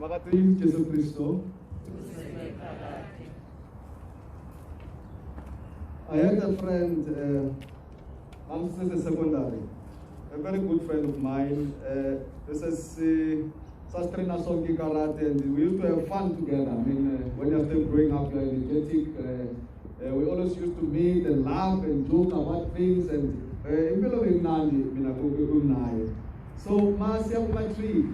ngihlobene. I had a friend, I'm still secondary, a very good friend of mine. This is Sastrina Songi Karate, and we used to have fun together. I mean, when you're still growing up, you're energetic. We always used to meet and laugh and joke about things. And so, my trip,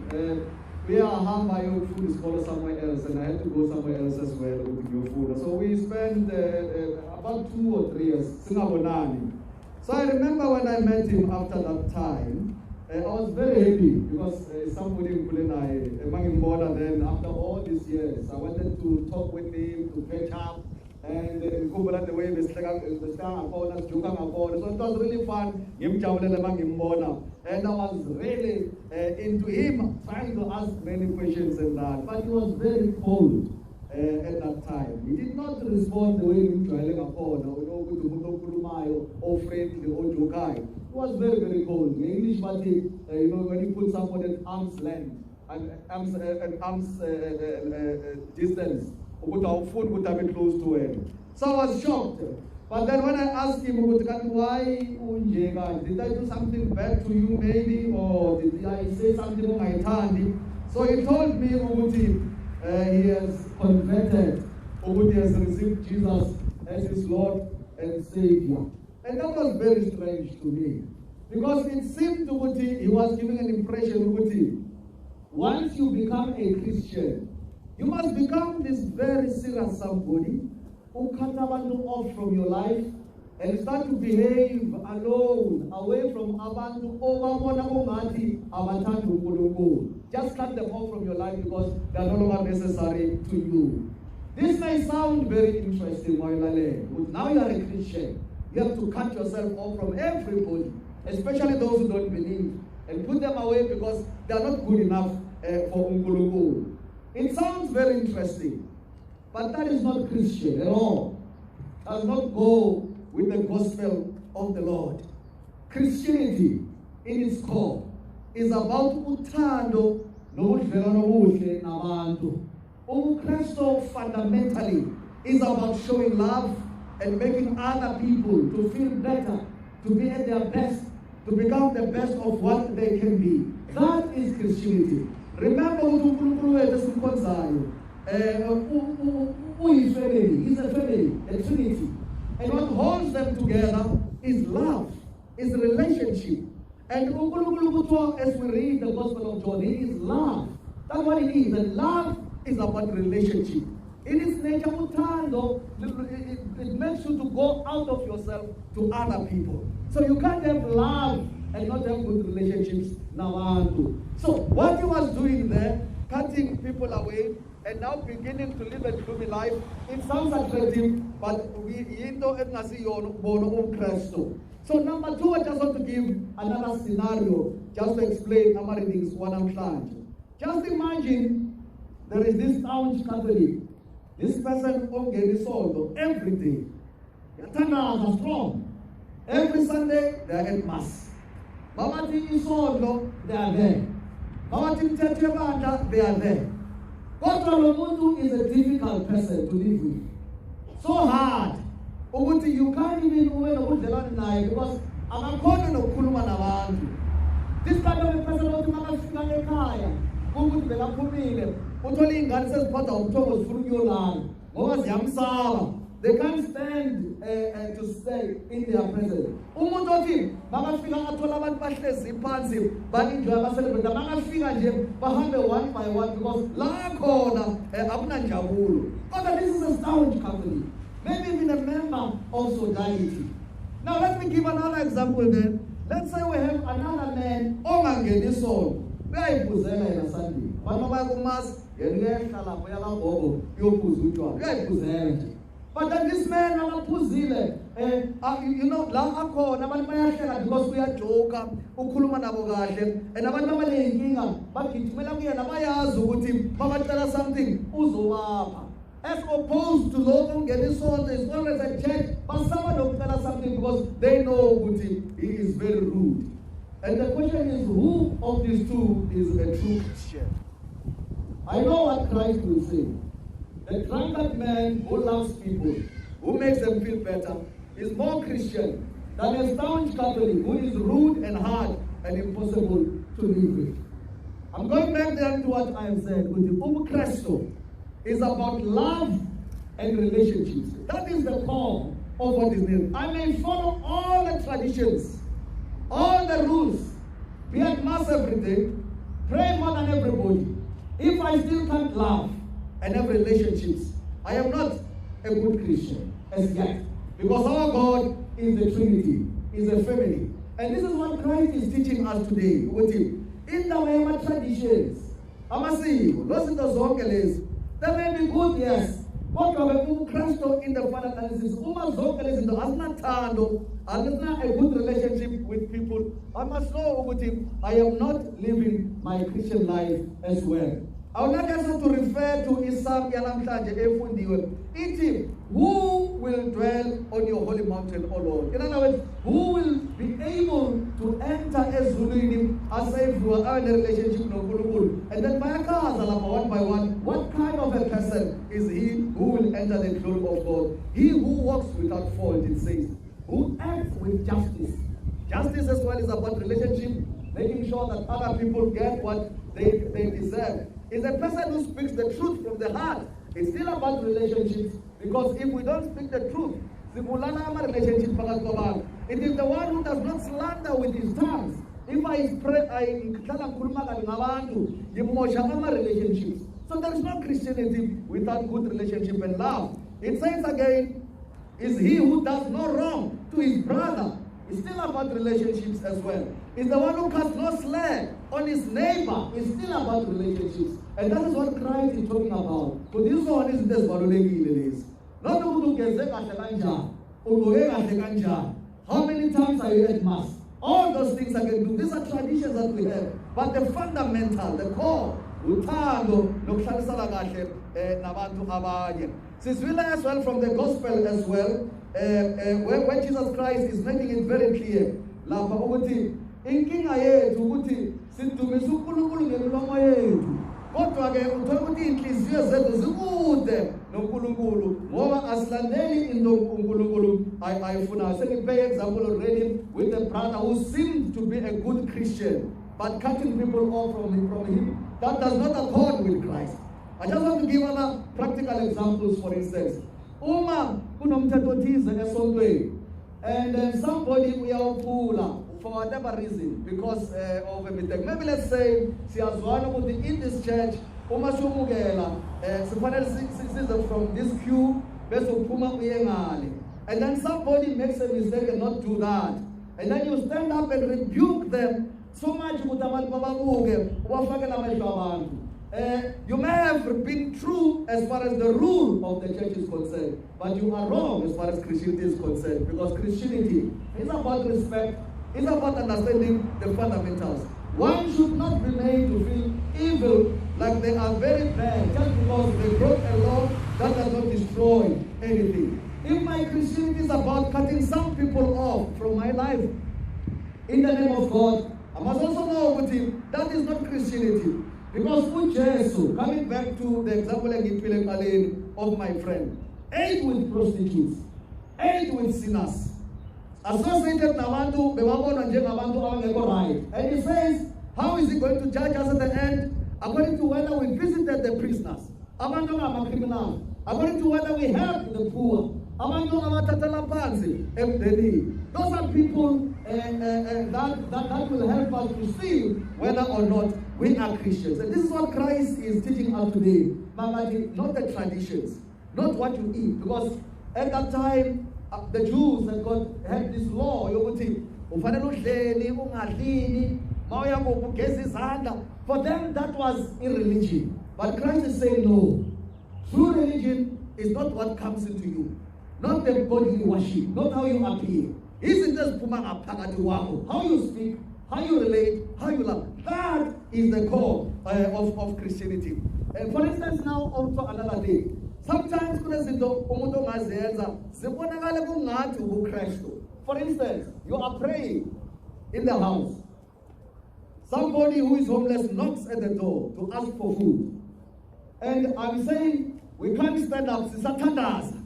we are half my own food is called somewhere else, and I had to go somewhere else as well with your food. So we spent about 2 or 3 years. So I remember when I met him after that time, I was very happy because somebody and I, among him more then after all these years, I wanted to talk with him, to catch up, and the way we so it was really fun. And I was really into him, trying to ask many questions and that. But he was very cold at that time. He did not respond the way we were or friendly or jokai. He was very, very cold. In English, but when you put someone at arm's length and arm's distance, our food would have been close to him. So I was shocked. But then when I asked him, why did I do something bad to you maybe, or did I say something on my tongue? So he told me he has converted, he has received Jesus as his Lord and Savior. And that was very strange to me, because it seemed he was giving an impression, once you become a Christian, you must become this very serious somebody who cut abantu off from your life and start to behave alone, away from abantu, just cut them off from your life because they are no longer necessary to you. This may sound very interesting, but now you are a Christian. You have to cut yourself off from everybody, especially those who don't believe, and put them away because they are not good enough for Unkulunkulu. It sounds very interesting, but that is not Christian at all. Does not go with the gospel of the Lord. Christianity, in its core, is about uthando nobudlelwano obuhle nabantu. UmKristu fundamentally is about showing love and making other people to feel better, to be at their best, to become the best of what they can be. That is Christianity. Remember uNkulunkulu wethu esimkhonzayo. He's a family, a trinity. And what holds them together is love, is relationship. And as we read the Gospel of John, it is love. That's what it is. And love is about relationship. In its nature, it makes you to go out of yourself to other people. So you can't have love and not have good relationships now. So what he was doing there, cutting people away, and now beginning to live a gloomy life, it sounds attractive, but so number 2, I just want to give another scenario, just to explain how many things what I'm trying. Just imagine there is this staunch Catholic, this person on Ngabe every day. Yatana are strong. Every Sunday they are at mass. Mamati Isolo, they are there. Mamati Tetevanda, they are there. Kotra is a difficult person to live with. So hard. You can't even because I'm calling of Kuluma Navandu. This kind of a person who is Kaya, who would be a Pumile, Utoli Ganses Pata Thomas from your land, was Yamsala. They can't stand to stay in their presence. Umutoki, Mama Figa Atolavan Pashes, Impansive, Bani Java celebrate the Mama Figa Jim, Bahame one by one, because Lakona, Abna Jabulu. But this is a staunch company. Maybe even a member of Solidarity. Now let me give another example then. Let's say we have another man, Omange this soul. Very Puzela in a Sunday. But then this man, Puzile, because we are joker, Ukuluma Nabogashe, and Abanaman Kinga, but it's Melania Namaya Zuti, Mama tell us something, Uzuapa. As opposed to Logan getting sold, there's always a check, but someone will tell us something because they know Guti, he is very rude. And the question is, who of these two is a true Christian? I know what Christ will say. The drunkard man who loves people, who makes them feel better, is more Christian than a staunch Catholic who is rude and hard and impossible to live with. I'm going back then to what I have said. With the ngihlobene is about love and relationships. That is the core of what is needed. I may follow all the traditions, all the rules, be at mass every day, pray more than everybody. If I still can't love and have relationships, I am not a good Christian as yet. Because our God is the Trinity, is a family. And this is what Christ is teaching us today. In the way of traditions, they may be good, yes. But ngihlobene in the final analysis, a good relationship with people. I must know I am not living my Christian life as well. I would like us to refer to Isam Yalamhlanje efundiwe. Iti, who will dwell on your holy mountain, O Lord? In other words, who will be able to enter Ezulini as if you are in a relationship with Nkulunkulu? And then one by one, what kind of a person is he who will enter the glory of God? He who walks without fault, it says, who acts with justice. Justice as well is about relationship, making sure that other people get what they deserve. Is a person who speaks the truth from the heart. It's still about relationships, because if we don't speak the truth, it is the one who does not slander with his tongues. If I pray, relationships. So there is no Christianity without good relationship and love. It says again, is he who does no wrong to his brother. It's still about relationships as well. It's the one who casts no slur on his neighbor. It's still about relationships. And that is what Christ is talking about. So this one is this balulekile. Not how many times are you at mass? All those things I can do. These are traditions that we have. But the fundamental, the core, uthando nokuhlalisana kahle nabantu abanye. Since we learn as well from the gospel as well, where Jesus Christ is making it very clear. Lapha ukuthi inkinga yethu ukuthi sidumisa uNkulunkulu ngemilomo yethu. Kodwa ke uthola ukuthi inhliziyo zethu zikude noNkulunkulu ngoba asilandeli into uNkulunkulu ayifunayo. Sengiphe example already with a brother who seemed to be a good Christian but cutting people off from him. That does not accord with Christ. I just want to give other practical examples. For instance, uma kunomthetho othize esontweni and then somebody uyawaphula for whatever reason, because of a mistake. Maybe let's say siyazwana ukuthi in this church uma shumukela sifanele size from this queue bese uphuma uye ngale, and then somebody makes a mistake and not do that, and then you stand up and rebuke them so much ukuthi abantu bababuke ubafakela amehlo abantu. You may have been true as far as the rule of the church is concerned, but you are wrong as far as Christianity is concerned, because Christianity is about respect, it's about understanding the fundamentals. One should not be made to feel evil like they are very bad just because they broke a law that does not destroy anything. If my Christianity is about cutting some people off from my life in the name of God, I must also know with him that is not Christianity. Because uJesu, coming back to the example of my friend, ate with prostitutes, ate with sinners, associated nabantu bebabona njengabantu abangekho right. And he says, how is he going to judge us at the end? According to whether we visited the prisoners, abantu criminals, according to whether we helped the poor, abantu abathathelwa phansi emndenini. Those are people that will help us to see whether or not we are Christians. And this is what Christ is teaching us today. Not the traditions, not what you eat. Because at that time, the Jews had this law. For them, that was irreligion. But Christ is saying, no. True religion is not what comes into you. Not the body you worship, not how you appear. Isn't just how you speak, how you relate, how you love. That is the core of Christianity. For instance, now also another day. Sometimes for instance, you are praying in the house. Somebody who is homeless knocks at the door to ask for food. and I'm saying we can't stand up, sisathandaza.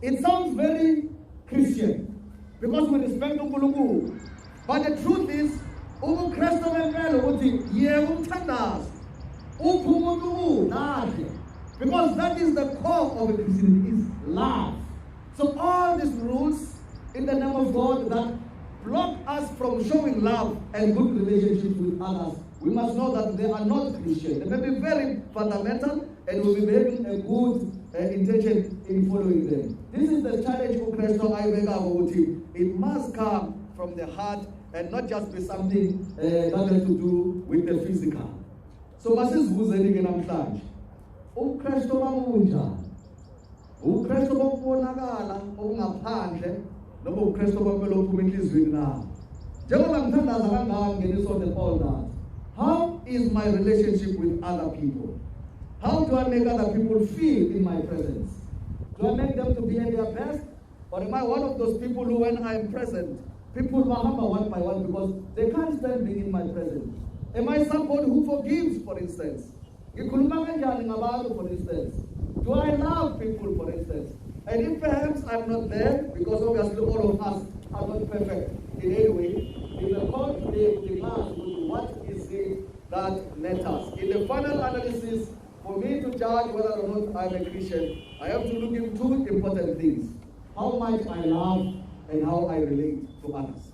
It sounds very Christian because we respect uNkulunkulu. But the truth is, ubuKristu bempela ukuthi yebo umthandazo uphuma umuntu nakhe. Because that is the core of a Christianity, is love. So all these rules in the name of God that block us from showing love and good relationships with others, we must know that they are not Christian. They may be very fundamental and will be having a good intention in following them. This is the challenge for Kristo ayibeka. It must come from the heart and not just be something that has to do with the physical. So masizibuzeni ke namhlanje. uKristu bamunjani? uKristu bokubonakala okungaphandle noma uKristu bampela ophuma enhlizweni na? Njengoba ngithandaza kangaka ngeniso the Paul that how is my relationship with other people? How do I make other people feel in my presence? Do I make them to be at their best? Or am I one of those people who, when I am present, people mahamba one by one because they can't stand being in my presence? Am I somebody who forgives, for instance? Ngikhuluma kanjani ngabantu, for instance? Do I love people, for instance? And if perhaps I'm not there, because obviously all of us are not perfect in any way, in the call today we can ask what is it that matters? In the final analysis, for me to judge whether or not I'm a Christian, I have to look into two important things: how much I love and how I relate to others.